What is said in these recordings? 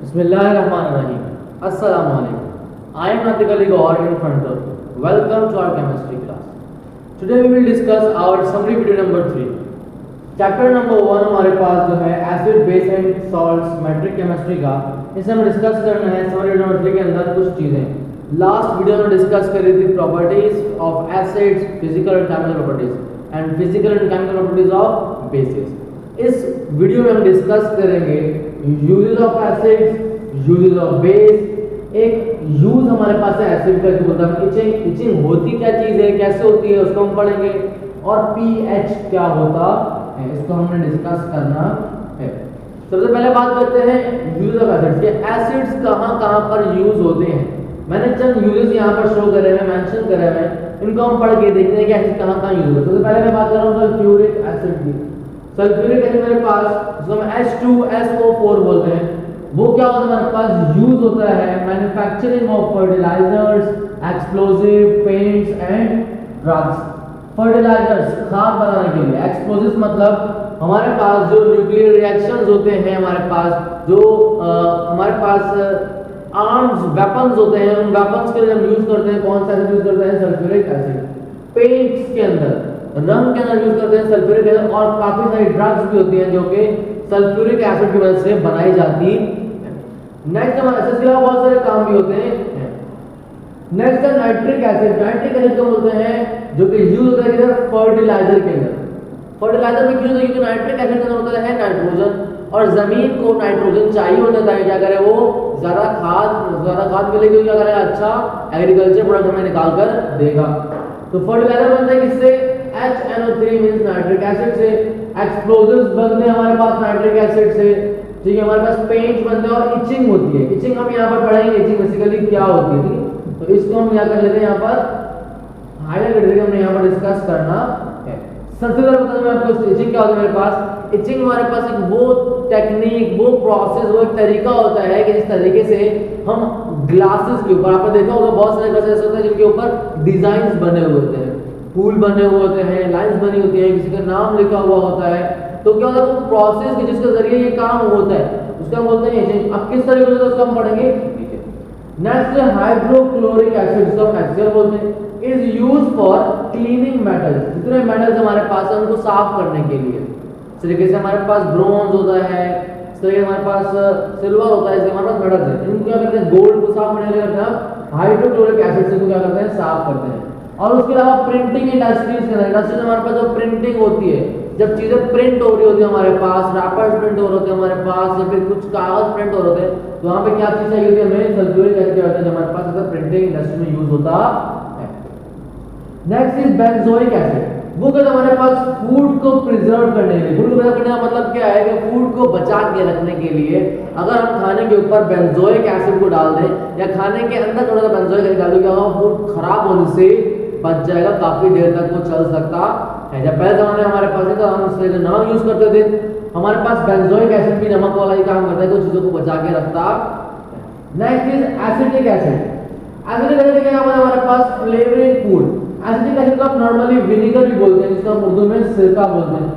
Bismillahirrahmanirrahim. Assalamu alaikum. I am Natik Ali Gaur in front of you. Welcome to our chemistry class. Today we will discuss our summary video number 3. Chapter number 1 हमारे पास जो है acid base and salts matric chemistry का, इसे हम discuss करना है summary video number 3 के अंदर कुछ चीज़ें। लास्ट वीडियो में डिस्कस करी थी properties of acids, physical and chemical properties and physical and chemical properties of basis. इस वीडियो में हम डिस्कस करेंगे uses of acids, uses of base. एक यूज हमारे पास है एसिड का, जो होता है इचिंग। इचिंग होती क्या चीज़ है, कैसे होती है, उसको हम पढ़ेंगे। और पीएच क्या होता है, इसको हमने डिस्कस करना है। सबसे पहले बात करते हैं यूज ऑफ एसिड्स के। एसिड्स कहाँ पर यूज होते हैं। मैंने चंद यूजेस यहाँ पर शो करे हुए, मेंशन करे हुए, इनको हम पढ़ के देखते हैं कि एसिड कहाँ यूज होते हैं। सबसे पहले मैं बात कर रहा हूँ सल्फ्यूरिक एसिड की। सल्फ्यूरिक एसिड मेरे पास, जिसको हम H2SO4 बोलते हैं, वो क्या होता है हमारे पास यूज होता है manufacturing of fertilisers, explosive, paints and drugs. Fertilisers खाद बनाने के लिए, एक्सप्लोसिव मतलब हमारे पास जो न्यूक्लियर रिएक्शंस होते हैं, हमारे पास जो हमारे पास आर्म्स वेपन्स होते हैं, उन वेपन्स के लिए हम यूज करते हैं कौन सा एसिड यूज करते हैं, सल्फ्यूरिक एसिड। पेंट्स के अंदर, रंग के अंदर यूज करते हैं सल्फ्यूरिक एसिड। और काफी सारी ड्रग्स भी होती हैं जो कि सल्फ्यूरिक एसिड की वजह से बनाई जाती है। नेक्स्ट हमारे एसिड के बहुत सारे काम भी होते हैं। नेक्स्ट है नाइट्रिक एसिड। नाइट्रिक एसिड को बोलते हैं जो कि यूज होता है किधर, फर्टिलाइजर के अंदर। फर्टिलाइजर में क्यों होता है, क्योंकि नाइट्रिक एसिड के अंदर होता है नाइट्रोजन, और जमीन को नाइट्रोजन चाहिए होता है। क्या करे वो, ज्यादा खाद मिलेगी, क्या करेगा, अच्छा एग्रीकल्चर प्रोडक्ट हमें निकाल कर देगा। तो फर्टिलाइजर बनता है किससे, HNO3 मींस नाइट्रिक एसिड से। एक्सप्लोसिव्स बनते हैं हमारे पास नाइट्रिक एसिड से, ठीक है। हमारे पास पेंट्स बनते हैं। और इचिंग होती है। इचिंग हम यहाँ पर पढ़ेंगे, इचिंग बेसिकली क्या होती है, तो इसको हम यहाँ कर लेते हैं, यहाँ पर हाईलाइट कर देंगे, हमने यहाँ पर डिस्कस करना है। सबसे पहले बता दूं मैं आपको इचिंग क्या होता है मेरे पास। इचिंग हमारे पास एक वो टेक्निक, वो प्रोसेस, वो एक तरीका होता है कि जिस तरीके से हम ग्लासेस के ऊपर, आपने देखा होगा बहुत सारे ग्लासेस होते हैं जिनके ऊपर डिजाइन्स बने हुए होते हैं, फूल बने हुए होते हैं, लाइंस बनी होती है, किसी का नाम लिखा हुआ होता है। तो क्या होता है वो प्रोसेस कि जिसके जरिए ये काम होता है, उसका हम बोलते हैं इचिंग। अब किस तरीके से उसको हम पढ़ेंगे। नेक्स्ट है हाइड्रोक्लोरिक एसिड, जिसको हम HCl बोलते हैं, is used for cleaning metals. जितने मेटल्स हमारे पास है उनको साफ करने के लिए। इस तरीके से हमारे पास ब्रोंज होता है, इस तरीके से हमारे पास सिल्वर होता है, इसके हमारे पास मेटल्स है। इनको क्या करते हैं, गोल्ड को साफ करने के लिए हाइड्रोक्लोरिक एसिड से क्या करते हैं, साफ करते हैं। और उसके अलावा प्रिंटिंग इंडस्ट्रीज के अंदर, इंडस्ट्रीज हमारे पास जो प्रिंटिंग होती है, जब चीजें प्रिंट हो रही होती है हमारे पास, रैपर्स प्रिंट हो रहे होते हैं हमारे पास, या फिर कुछ कागज प्रिंट हो रहे होते हैं, तो वहां पे क्या चीज चाहिए होती है हमें, सल्फ्यूरिक एसिड होता है जो हमारे पास ऐसा प्रिंटिंग इंडस्ट्री में यूज होता है। Next is benzoic acid. वो कहते हैं हमारे पास फूड को प्रिजर्व करने के लिए। फूड को प्रिजर्व करने का मतलब क्या है कि फूड को बचा के रखने के लिए अगर हम खाने के ऊपर बेंजोइक एसिड को डाल दें, या खाने के अंदर थोड़ा सा बेंजोइक एसिड डाल दें, क्या होगा, फूड खराब होने से बच जाएगा, काफी देर तक वो चल सकता है। जब पहले जमाने में हमारे पास तो हम इससे नमक यूज करते थे, हमारे पास बेंजोइक एसिड भी नमक वाला ही काम करता है, तो चीजों को बचा के रखता। Next is acetic acid. Acetic acid क्या है हमारे पास, फ्लेवरिंग फूड। एसिटिक एसिड को आप नॉर्मली विनेगर भी बोलते हैं, जिसको हम उर्दू में सिरका बोलते हैं।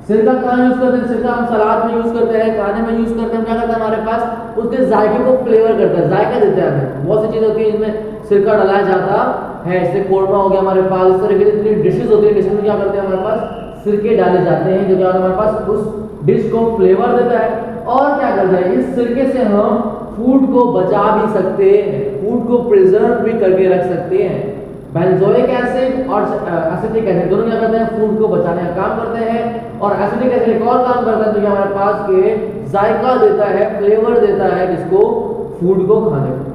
सिरका कहाँ यूज करते हैं, सिरका हम सलाद में यूज करते हैं, खाने में यूज करते हैं। क्या करता है हमारे पास, उसके जायके को फ्लेवर करता है, जायका देता है हमें। बहुत सी चीजें होती है जिसमें सिरका डाला जाता है, जैसे कोरमा हो गया हमारे पास, इस तरह की जितनी डिशेज होती है, डिशेज में क्या करते हैं हमारे पास सिरके डाले जाते हैं, जो क्या हमारे पास उस डिश को फ्लेवर देता है। और क्या करता है, इस सिरके से हम फूड को बचा भी सकते हैं, फूड को प्रिजर्व भी करके रख सकते हैं। बेंजोइक एसिड और एसिटिक एसिड दोनों क्या करते हैं, फूड को बचाने का काम करते हैं। और एसिटिक एसिड एक और काम करता है, तो हमारे पास के जायका देता है, फ्लेवर देता है किसको, फूड को खाने को।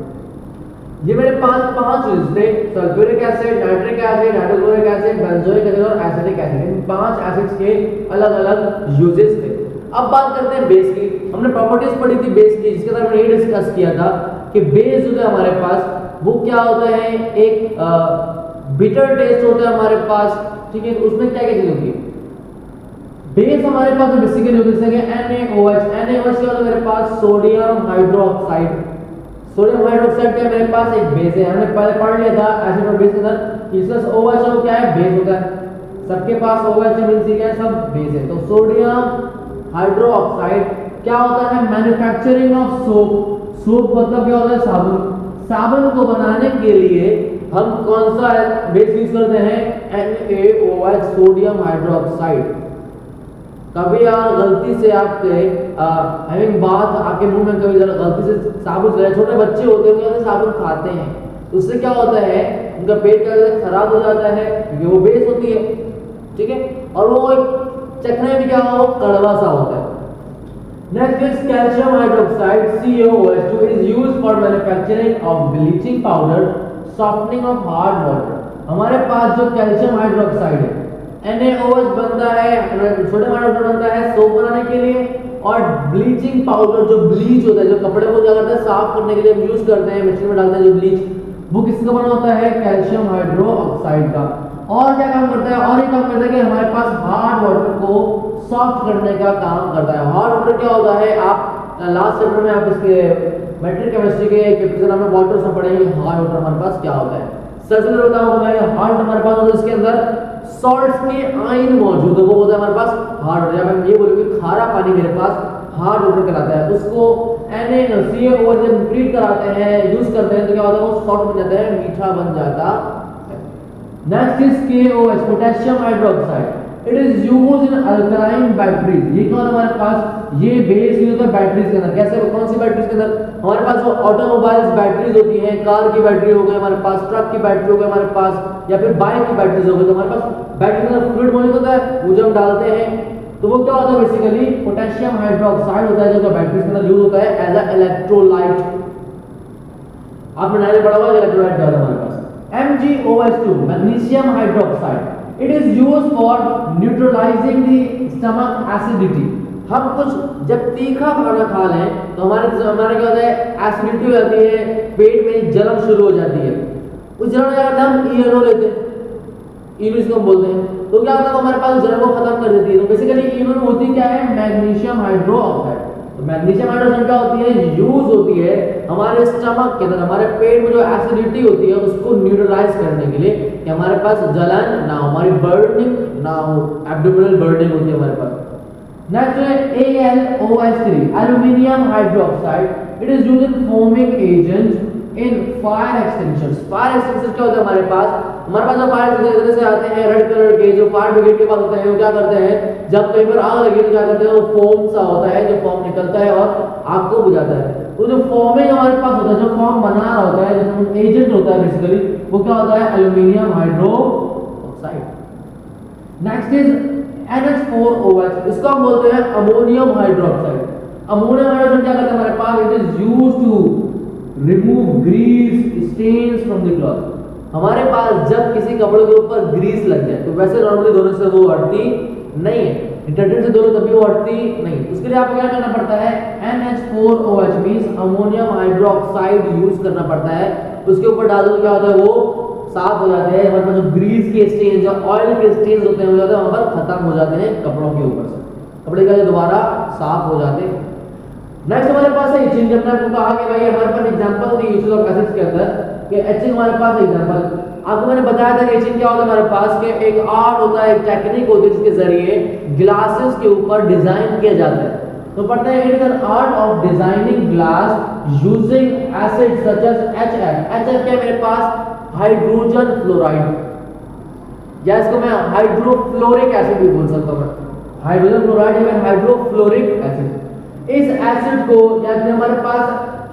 ये मेरे पांच चीज थे, sulphuric acid, nitric acid, hydrochloric acid, benzoic acid और एसिटिक एसिड। इन 5 एसिड्स के अलग अलग यूजेस थे। अब बात करते हैं बेस की। हमने प्रॉपर्टीज पढ़ी थी बेस की, जिसके अंदर हमने ये डिस्कस किया था कि बेस जो है हमारे पास वो क्या होता है, एक बिटर टेस्ट होता है हमारे पास, ठीक है। उसमें क्या क्या चीज होती है, बेस हमारे पास बेसिकली होती है NaOH। NaOH क्या होता है मेरे पास, सोडियम हाइड्रोक्साइड। सोडियम हाइड्रोक्साइड का मेरे पास एक बेस है, हमने पहले पढ़ लिया था एसिड और बेस के अंदर। इसका OH क्या है, बेस होता है। सबके पास OH मींस क्या है, सब बेस है। तो सोडियम हाइड्रोक्साइड क्या होता है मैन्युफैक्चरिंग ऑफ सोप। सोप मतलब क्या होता है साबुन। साबुन को बनाने के लिए हम कौन सा बेस यूज करते हैं NaOH सोडियम हाइड्रोक्साइड। कभी यार गलती से आपके हैविंग बात आपके मुंह में कभी जरा गलती से साबुन चला, छोटे बच्चे होते हैं वो साबुन खाते हैं तो उससे क्या होता है उनका पेट का खराब हो जाता है क्योंकि वो बेस होती है, ठीक है, और वो चखने में क्या हो कड़वा सा होता है। Next is calcium hydroxide CaOH2 is used for manufacturing of bleaching powder, softening of hard water. हमारे पास जो कैल्शियम हाइड्रोक्साइड है NaOH बनता है, सोडियम हाइड्रोक्साइड बनता है सोप बनाने के लिए, और ब्लीचिंग पाउडर जो ब्लीच होता है जो कपड़े को क्या करता है साफ करने के लिए हम यूज करते हैं, मशीन में डालते हैं जो ब्लीच, वो किसका बना होता है कैल्शियम हाइड्रोक्साइड का। और क्या काम करता है, और ये काम करता है कि हमारे पास हार्ड वाटर को सॉफ्ट करने का काम करता है। हार्ड वाटर क्या होता है, आप लास्ट चैप्टर में आप इसके मैट्रिक केमिस्ट्री के चैप्टर में वाटर से पढ़ेंगे हार्ड वाटर हमारे पास क्या होता है। सबसे पहले बताऊं मैं हार्ड हमारे पास होता है इसके अंदर सॉल्ट्स के आयन मौजूद है, वो होता है हमारे पास हार्ड वाटर। जब हम ये बोलेंगे खारा पानी मेरे पास हार्ड वाटर कहलाता है, उसको NaCaOH जब ट्रीट कराते हैं यूज करते हैं तो क्या होता है वो सॉफ्ट बन जाता है, मीठा बन जाता है। Next is KOH potassium hydroxide. It is used in alkaline batteries. ये कौन हमारे पास ये बेस यूज होता है बैटरीज के अंदर। कैसे कौन सी बैटरीज के अंदर, हमारे पास जो ऑटोमोबाइल्स बैटरीज होती हैं, कार की बैटरी हो गई हमारे पास, ट्रक की बैटरी हो गई हमारे पास, या फिर बाइक की बैटरीज हो गई, तो हमारे पास बैटरी के अंदर फ्लूइड मौजूद होता है, वो जब हम डालते हैं तो वो क्या होता है बेसिकली पोटेशियम हाइड्रोक्साइड होता है जो बैटरीज के अंदर यूज होता है एज अ इलेक्ट्रोलाइट। आपने नारे पढ़ा हुआ इलेक्ट्रोलाइट क्या होता है हमारे पास MgOH2 magnesium hydroxide. It is used for neutralising the stomach acidity. हम कुछ जब तीखा खाना खा लें तो हमारे क्या होता है एसिडिटी हो जाती है, पेट में जलन शुरू हो जाती है, उस जलन में क्या करते हैं हम ENO लेते हैं, ENO इसको हम बोलते हैं, तो क्या होता है हमारे पास जलन को खत्म कर देती है। तो बेसिकली ENO होती क्या है मैग्नीशियम हाइड्रोक्साइड। तो मैग्नीशियम हाइड्रोक्साइड क्या होती है यूज होती है हमारे स्टमक के अंदर, हमारे पेट में जो एसिडिटी होती है उसको न्यूट्रलाइज करने के लिए कि हमारे पास जलन ना हो, हमारी बर्निंग ना हो, एब्डोमिनल बर्निंग होती है हमारे पास। नेक्स्ट है AlOH3 aluminium hydroxide. It is used in foaming agent in fire extinguishers. Fire extinguisher क्या होता है हमारे पास जो फायर एक्सटिंग्विशर से आते हैं रेड कलर के, जो फायर ब्रिगेड के पास होते हैं वो क्या करते हैं जब कहीं पर आग लगी तो क्या करते हैं वो फोम सा होता है, जो फोम निकलता है और आग को बुझाता है। तो जो फोमिंग हमारे पास होता है, जो फोम बना रहा होता है, जो एजेंट होता है बेसिकली वो क्या होता है aluminium hydroxide. Next is NH4OH, इसको हम बोलते हैं अमोनियम हाइड्रोक्साइड। अमोनियम हाइड्रोक्साइड क्या करता है हमारे पास, it is used to remove grease stains from the cloth. हमारे पास जब किसी कपड़े के ऊपर ग्रीस लग जाए तो वैसे नॉर्मली धोने से वो हटती नहीं है, डिटर्जेंट से धो लो तभी वो हटती नहीं, उसके लिए आपको क्या करना पड़ता है NH4OH means ammonium hydroxide use करना पड़ता है। उसके ऊपर डाल दो तो क्या होता है वो साफ हो जाते हैं, हमारे पास जो ग्रीस के स्टेन जो ऑयल के स्टेन्स होते हैं वो जाते हैं वहां पर खत्म हो जाते हैं कपड़ों के ऊपर से, कपड़े का दोबारा साफ हो जाते हैं। नेक्स्ट हमारे पास है इचिंग। जब मैं आपको कहा कि भाई हमारे पास example the uses of acids के अंदर कि इचिंग हमारे पास एग्जांपल आपको मैंने बताया था कि इचिंग क्या होता है हमारे पास के एक आर्ट होता है, एक टेक्निक होती है जिसके जरिए ग्लासेस के ऊपर डिजाइन किया जाता है। तो पढ़ते हैं it is an art of designing glass using acid such as HF। HF क्या मेरे पास हाइड्रोजन फ्लोराइड, या इसको मैं हाइड्रोफ्लोरिक एसिड भी बोल सकता हूं, हाइड्रोजन फ्लोराइड या हाइड्रोफ्लोरिक एसिड। इस एसिड को या फिर हमारे पास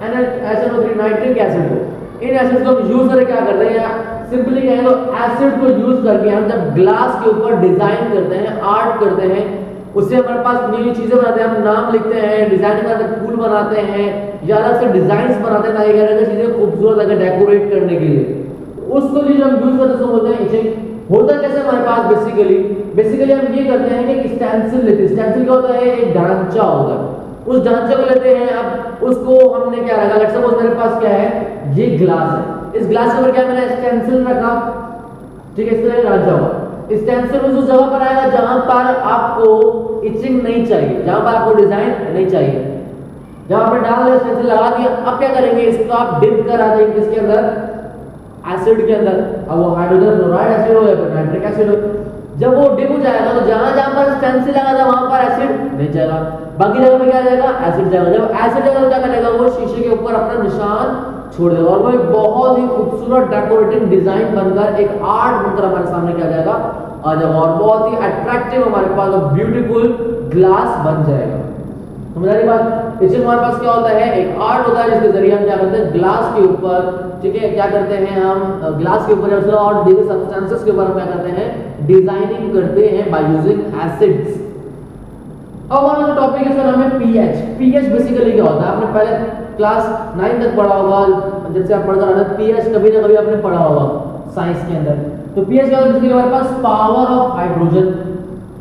NaCO3 नाइट्रिक एसिड हो, इन एसिड को हम यूज करके क्या करते हैं, या सिंपली कहें तो एसिड को यूज करके हम जब ग्लास के ऊपर डिजाइन करते हैं, आर्ट करते हैं, उससे हमारे पास नई नई चीजें बनाते हैं, हम नाम लिखते हैं, डिजाइन बनाते हैं, फूल बनाते हैं या अलग से डिजाइन्स बनाते हैं ताकि क्या चीजें खूबसूरत लगे डेकोरेट करने के लिए, उसको जो हम यूज करते हैं उसको बोलते हैं इचिंग। होता कैसे हमारे पास बेसिकली हम ये करते हैं कि स्टेंसिल लेते हैं। स्टेंसिल क्या होता है एक ढांचा होता है, उस ढांचे को लेते हैं, अब उसको हमने क्या रखा, लेट्स सपोज मेरे पास क्या है ये ग्लास है, इस ग्लास के ऊपर क्या मैंने स्टेंसिल रखा, ठीक है, इस तरह ढांचा हुआ। स्टेंसिल उस जगह पर आएगा जहां पर आपको इचिंग नहीं चाहिए, जहां पर आपको डिजाइन नहीं चाहिए, जहां पर डाल दिया स्टेंसिल लगा दिया। अब क्या करेंगे, इसको आप डिप करा देंगे किसके अंदर, एसिड के अंदर। अब वो हाइड्रोजन फ्लोराइड एसिड हो या फिर नाइट्रिक एसिड हो, जब वो डिप हो जाएगा तो जहां जहां पर स्टेंसिल लगा था वहां पर एसिड नहीं जाएगा, बाकी जगह पे क्या जाएगा, एसिड जाएगा। जब एसिड जाएगा तो क्या करेगा, वो शीशे के ऊपर अपना निशान छोड़ देगा और वो एक बहुत ही खूबसूरत डेकोरेटिव डिजाइन बनकर एक आर्ट बनकर हमारे सामने क्या जाएगा, आ जाएगा और बहुत ही अट्रैक्टिव हमारे पास ब्यूटीफुल ग्लास बन जाएगा। समझ आ रही बात। इससे हमारे पास क्या होता है, एक आर्ट होता है जिसके जरिए हम क्या करते हैं, ग्लास के ऊपर, ठीक है, क्या करते हैं हम ग्लास के ऊपर और दीगर सब्सटेंसेस के ऊपर हम क्या करते हैं, डिजाइनिंग करते हैं बाय यूजिंग एसिड्स। अब हमारा टॉपिक है, सर हमें पीएच। पीएच बेसिकली क्या होता है, आपने पहले क्लास 9 तक पढ़ा होगा, जब से आप पढ़ रहे हैं पीएच कभी ना कभी आपने पढ़ा होगा साइंस के अंदर। तो पीएच क्या होता है, बेसिकली हमारे पास पावर ऑफ हाइड्रोजन,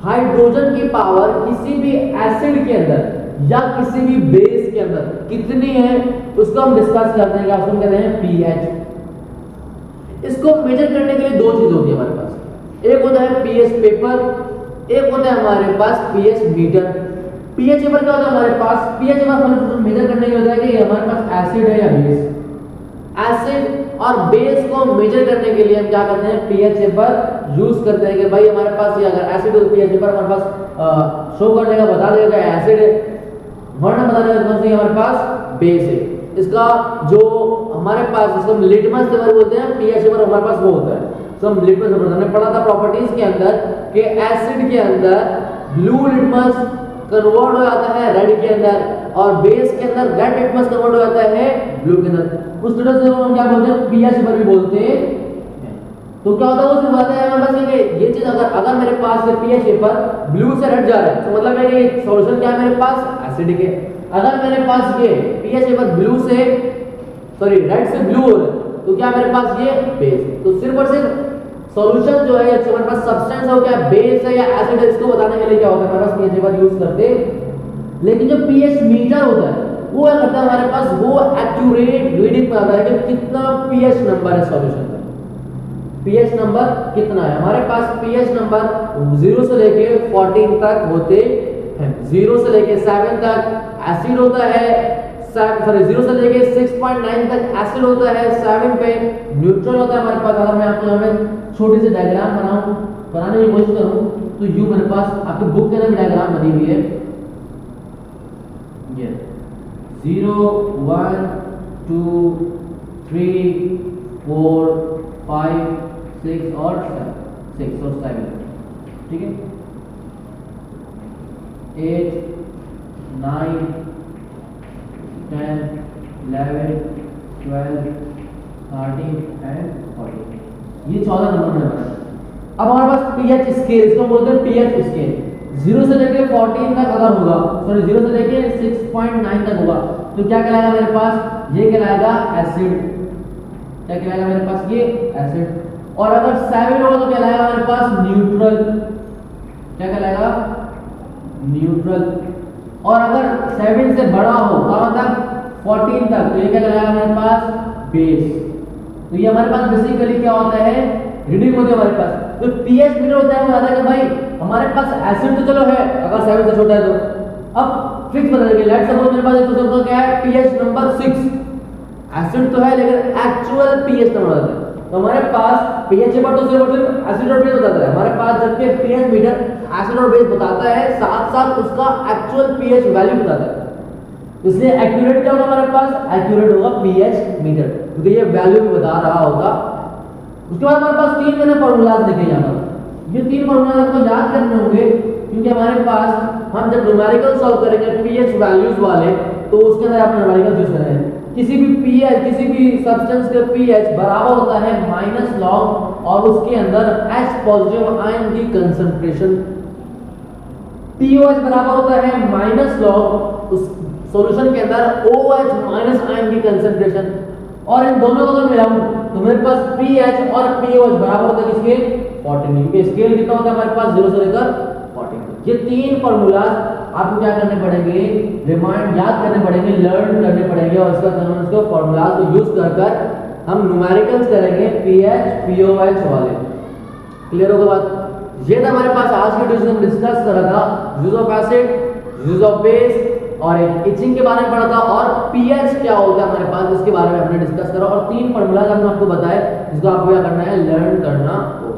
हाइड्रोजन की पावर किसी भी एसिड के अंदर या किसी भी बेस के अंदर कितनी है, उसको हम डिस्कस करते हैं, क्या उसको कहते हैं पीएच। इसको मेजर करने के लिए दो चीज होती है हमारे पास, एक होता है पीएच पेपर, एक होता है हमारे पास पीएच मीटर। पीएच पेपर क्या होता है हमारे पास, पीएच पेपर मेजर करने के लिए होता है कि हमारे पास एसिड है या बेस। एसिड और बेस को मेजर करने के लिए हम क्या करते हैं, पीएच पेपर यूज करते हैं कि भाई हमारे पास ये अगर एसिड हो तो पीएच पेपर हमारे पास शो करने का बता देगा एसिड है, वरना बता देगा कौन सी हमारे पास बेस है। इसका जो हमारे पास जिसको हम लिटमस पेपर बोलते हैं, पीएच पेपर हमारे पास वो होता है। तो हम लिटमस पेपर हमने पढ़ा था प्रॉपर्टीज के अंदर कि एसिड के अंदर ब्लू लिटमस कन्वर्ट हो जाता है रेड के अंदर और बेस के अंदर रेड लिटमस कन्वर्ट हो जाता है ब्लू के अंदर। उस तरह से हम क्या बोलते हैं, पीएच पेपर भी बोलते हैं। तो क्या होता है, वो सिर्फ बताता है हमारे पास ये चीज अगर मेरे पास ये पीएच पेपर ब्लू से रेड जा रहा है तो मतलब है कि सॉल्यूशन क्या है मेरे पास, एसिडिक है। अगर मेरे पास ये पीएच पेपर रेड से ब्लू हो रहा है तो क्या मेरे पास ये बेस। तो सिर्फ और सिर्फ सॉल्यूशन जो है हमारे पास सब्सटेंस है, क्या बेस है या एसिड है, इसको बताने के लिए क्या होता है हमारे पास पीएच पेपर यूज करते हैं। लेकिन जो पीएच मीटर होता है वो क्या करता है, हमारे पास वो एक्यूरेट रीडिंग बताता है कि कितना पीएच नंबर है सॉल्यूशन का, पीएच नंबर कितना है। हमारे पास पीएच नंबर 0 से लेके 14 तक होते हैं। 0 से लेके 7 तक एसिड होता है, 0 से लेके 6.9 तक एसिड होता है, 7 पे न्यूट्रल होता है हमारे पास। अगर मैं आपको यहाँ पे छोटी सी डायग्राम बनाने की कोशिश करूँ तो यू मेरे पास आपकी बुक के अंदर डायग्राम बनी हुई है, ये 0 1 2 3 4 5 6 और 7, ठीक है, 8 9 10 11 12 13 एंड 14, ये 14 नंबर में है। अब हमारे पास पीएच स्केल, इसको बोलते हैं पीएच स्केल। 0 से लेके 14 तक अगर होगा, 0 से लेके 6.9 तक होगा तो क्या कहलाएगा मेरे पास, ये कहलाएगा एसिड। क्या कहलाएगा मेरे पास, ये एसिड। और अगर 7 होगा तो कहलाएगा मेरे पास न्यूट्रल। क्या कहलाएगा, न्यूट्रल। और अगर 7 से बड़ा हो कहाँ तक, 14 तक, तो ये क्या कहलाएगा मेरे पास, बेस। तो ये हमारे पास बेसिकली क्या होता है, रीडिंग होती है हमारे पास। तो पीएच मीटर होता है, वो बताता है कि भाई हमारे पास एसिड तो चलो है, अगर 7 से छोटा है तो अब फिक्स बता देंगे। लेट्स सपोज मेरे पास एक क्या है, पीएच नंबर 6, एसिड तो है लेकिन एक्चुअल पीएच नंबर बताता है। तो हमारे पास पीएच नंबर तो सिर्फ एसिड और बेस बताता है हमारे पास, जबकि पीएच मीटर एसिड और बेस बताता है, साथ साथ उसका एक्चुअल पीएच वैल्यू बताता है। इसलिए एक्यूरेट क्या होगा हमारे पास, एक्यूरेट होगा पीएच मीटर, क्योंकि ये वैल्यू भी बता रहा होगा। उसके बाद हमारे पास 3 मैंने फॉर्मूलाज लिखे यहाँ पर। ये 3 फॉर्मूलाज आपको याद करने होंगे, क्योंकि हमारे पास हम जब न्यूमेरिकल सॉल्व करेंगे पीएच वैल्यूज वाले तो उसके अंदर आप न्यूमेरिकल यूज करेंगे। किसी भी पीएच, किसी भी सब्सटेंस का पीएच बराबर होता है माइनस लॉग और उसके अंदर H पॉजिटिव आयन की कंसंट्रेशन, POH बराबर होता है माइनस लॉग उस सॉल्यूशन के अंदर OH माइनस आयन की कंसंट्रेशन। और इन दोनों को अगर मिलाऊं तो मेरे पास पीएच और पीओएच बराबर होता है किसके, 14 क्योंकि स्केल कितना होता है हमारे पास 0 से लेकर 14। ये 3 फॉर्मूलाज आपको क्या करने पड़ेंगे, रिमाइंड याद करने पड़ेंगे, लर्न करने पड़ेंगे और इसका उसको फॉर्मूलाज को यूज कर हम न्यूमेरिकल्स करेंगे पीएच पीओएच वाले। क्लियर होगा बात। ये था हमारे पास आज के वीडियो में डिस्कस करा था use of acid, use of base और एक इचिंग के बारे में पढ़ा था और पीएच क्या होता है हमारे पास उसके बारे में हमने डिस्कस करा और 3 फॉर्मूलाज हमने आपको बताए जिसको आपको क्या करना है, लर्न करना होगा।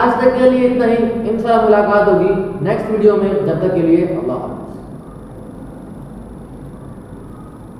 आज तक के लिए इतना ही, इंशाल्लाह मुलाकात होगी नेक्स्ट वीडियो में। जब तक के लिए अल्लाह हाफ़िज़।